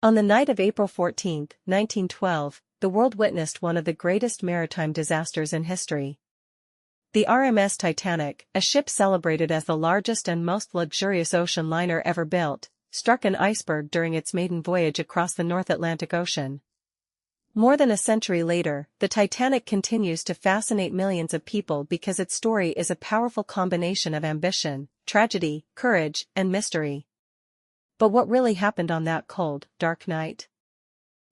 On the night of April 14, 1912, the world witnessed one of the greatest maritime disasters in history. The RMS Titanic, a ship celebrated as the largest and most luxurious ocean liner ever built, struck an iceberg during its maiden voyage across the North Atlantic Ocean. More than a century later, the Titanic continues to fascinate millions of people because its story is a powerful combination of ambition, tragedy, courage, and mystery. But what really happened on that cold, dark night?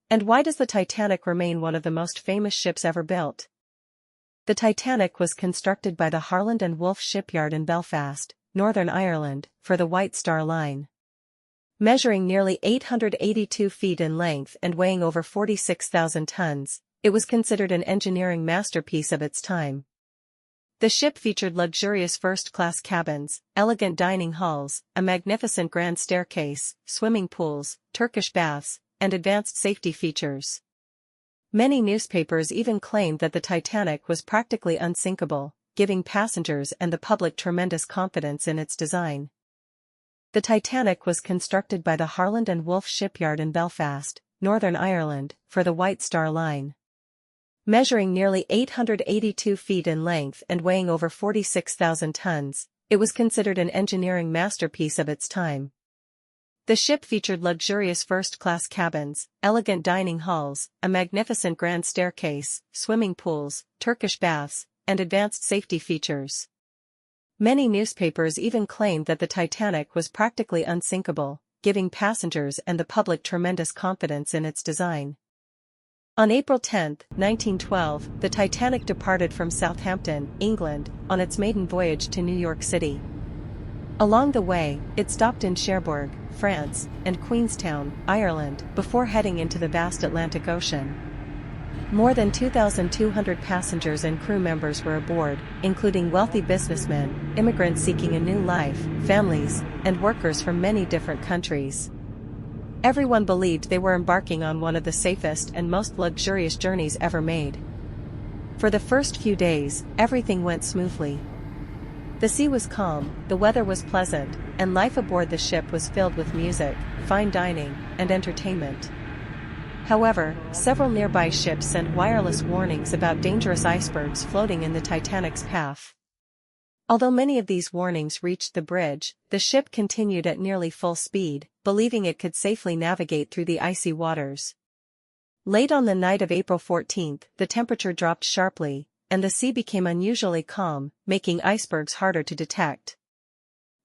And why does the Titanic remain one of the most famous ships ever built? The Titanic was constructed by the Harland and Wolff shipyard in Belfast, Northern Ireland, for the White Star Line. Measuring nearly 882 feet in length and weighing over 46,000 tons, it was considered an engineering masterpiece of its time. The ship featured luxurious first-class cabins, elegant dining halls, a magnificent grand staircase, swimming pools, Turkish baths, and advanced safety features. Many newspapers even claimed that the Titanic was practically unsinkable, giving passengers and the public tremendous confidence in its design. The Titanic was constructed by the Harland and Wolff shipyard in Belfast, Northern Ireland, for the White Star Line. Measuring nearly 882 feet in length and weighing over 46,000 tons, it was considered an engineering masterpiece of its time. The ship featured luxurious first-class cabins, elegant dining halls, a magnificent grand staircase, swimming pools, Turkish baths, and advanced safety features. Many newspapers even claimed that the Titanic was practically unsinkable, giving passengers and the public tremendous confidence in its design. On April 10, 1912, the Titanic departed from Southampton, England, on its maiden voyage to New York City. Along the way, it stopped in Cherbourg, France, and Queenstown, Ireland, before heading into the vast Atlantic Ocean. More than 2,200 passengers and crew members were aboard, including wealthy businessmen, immigrants seeking a new life, families, and workers from many different countries. Everyone believed they were embarking on one of the safest and most luxurious journeys ever made. For the first few days, everything went smoothly. The sea was calm, the weather was pleasant, and life aboard the ship was filled with music, fine dining, and entertainment. However, several nearby ships sent wireless warnings about dangerous icebergs floating in the Titanic's path. Although many of these warnings reached the bridge, the ship continued at nearly full speed, believing it could safely navigate through the icy waters. Late on the night of April 14, the temperature dropped sharply, and the sea became unusually calm, making icebergs harder to detect.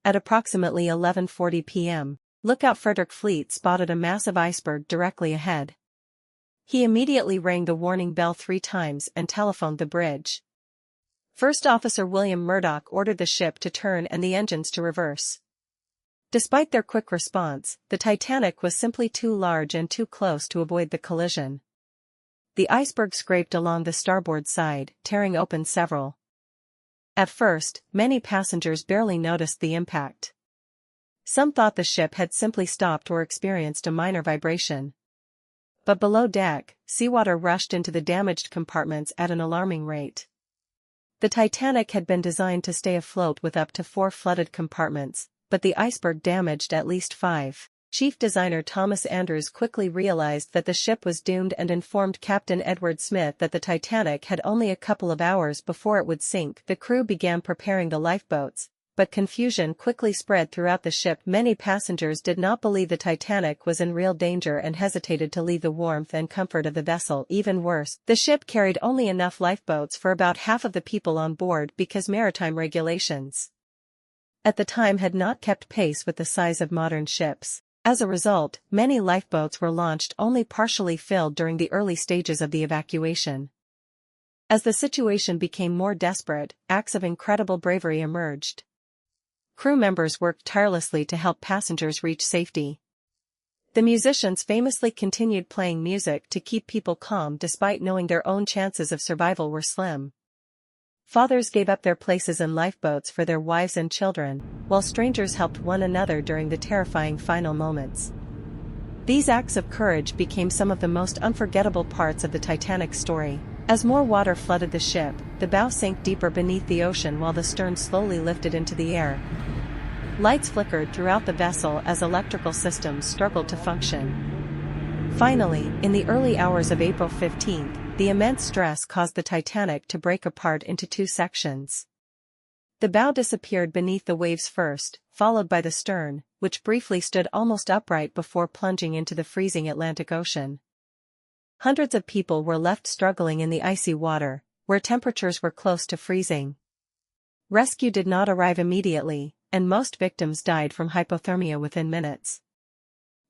At approximately 11:40 p.m., lookout Frederick Fleet spotted a massive iceberg directly ahead. He immediately rang the warning bell 3 times and telephoned the bridge. First Officer William Murdoch ordered the ship to turn and the engines to reverse. Despite their quick response, the Titanic was simply too large and too close to avoid the collision. The iceberg scraped along the starboard side, tearing open several. At first, many passengers barely noticed the impact. Some thought the ship had simply stopped or experienced a minor vibration. But below deck, seawater rushed into the damaged compartments at an alarming rate. The Titanic had been designed to stay afloat with up to 4 flooded compartments, but the iceberg damaged at least 5. Chief designer Thomas Andrews quickly realized that the ship was doomed and informed Captain Edward Smith that the Titanic had only a couple of hours before it would sink. The crew began preparing the lifeboats, but confusion quickly spread throughout the ship. Many passengers did not believe the Titanic was in real danger and hesitated to leave the warmth and comfort of the vessel. Even worse, the ship carried only enough lifeboats for about half of the people on board because maritime regulations at the time had not kept pace with the size of modern ships. As a result, many lifeboats were launched only partially filled during the early stages of the evacuation. As the situation became more desperate, acts of incredible bravery emerged. Crew members worked tirelessly to help passengers reach safety. The musicians famously continued playing music to keep people calm despite knowing their own chances of survival were slim. Fathers gave up their places in lifeboats for their wives and children, while strangers helped one another during the terrifying final moments. These acts of courage became some of the most unforgettable parts of the Titanic's story. As more water flooded the ship, the bow sank deeper beneath the ocean while the stern slowly lifted into the air. Lights flickered throughout the vessel as electrical systems struggled to function. Finally, in the early hours of April 15, the immense stress caused the Titanic to break apart into two sections. The bow disappeared beneath the waves first, followed by the stern, which briefly stood almost upright before plunging into the freezing Atlantic Ocean. Hundreds of people were left struggling in the icy water, where temperatures were close to freezing. Rescue did not arrive immediately, and most victims died from hypothermia within minutes.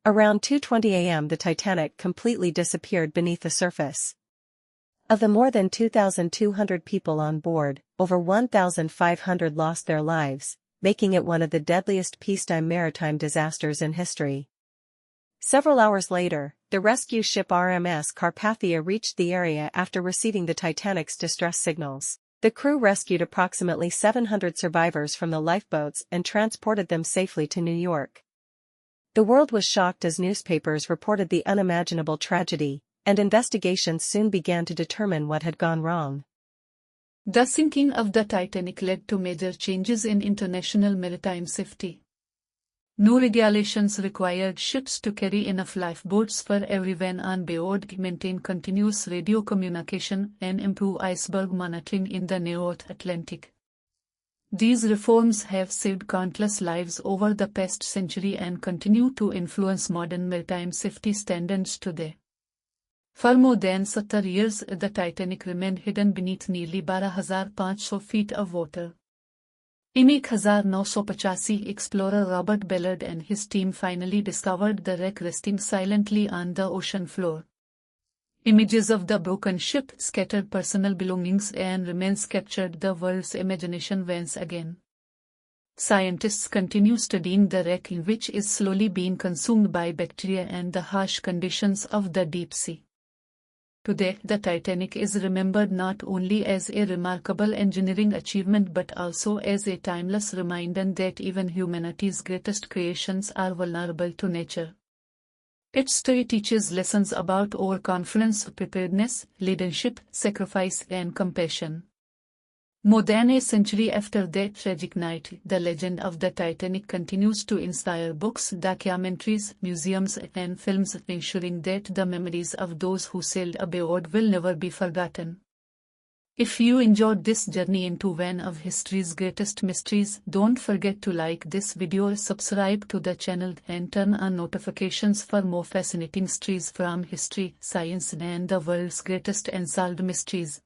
Around 2:20 a.m. the Titanic completely disappeared beneath the surface. Of the more than 2,200 people on board, over 1,500 lost their lives, making it one of the deadliest peacetime maritime disasters in history. Several hours later, the rescue ship RMS Carpathia reached the area after receiving the Titanic's distress signals. The crew rescued approximately 700 survivors from the lifeboats and transported them safely to New York. The world was shocked as newspapers reported the unimaginable tragedy, and investigations soon began to determine what had gone wrong. The sinking of the Titanic led to major changes in international maritime safety. New regulations required ships to carry enough lifeboats for everyone on board, maintain continuous radio communication, and improve iceberg monitoring in the North Atlantic. These reforms have saved countless lives over the past century and continue to influence modern maritime safety standards today. For more than 70 years, the Titanic remained hidden beneath nearly 12,500 feet of water. In 1985, explorer Robert Ballard and his team finally discovered the wreck resting silently on the ocean floor. Images of the broken ship, scattered personal belongings, and remains captured the world's imagination once again. Scientists continue studying the wreck, which is slowly being consumed by bacteria and the harsh conditions of the deep sea. Today, the Titanic is remembered not only as a remarkable engineering achievement but also as a timeless reminder that even humanity's greatest creations are vulnerable to nature. Its story teaches lessons about overconfidence, preparedness, leadership, sacrifice, and compassion. More than a century after that tragic night, the legend of the Titanic continues to inspire books, documentaries, museums, and films, ensuring that the memories of those who sailed aboard will never be forgotten. If you enjoyed this journey into one of history's greatest mysteries, don't forget to like this video, subscribe to the channel, and turn on notifications for more fascinating stories from history, science, and the world's greatest unsolved mysteries.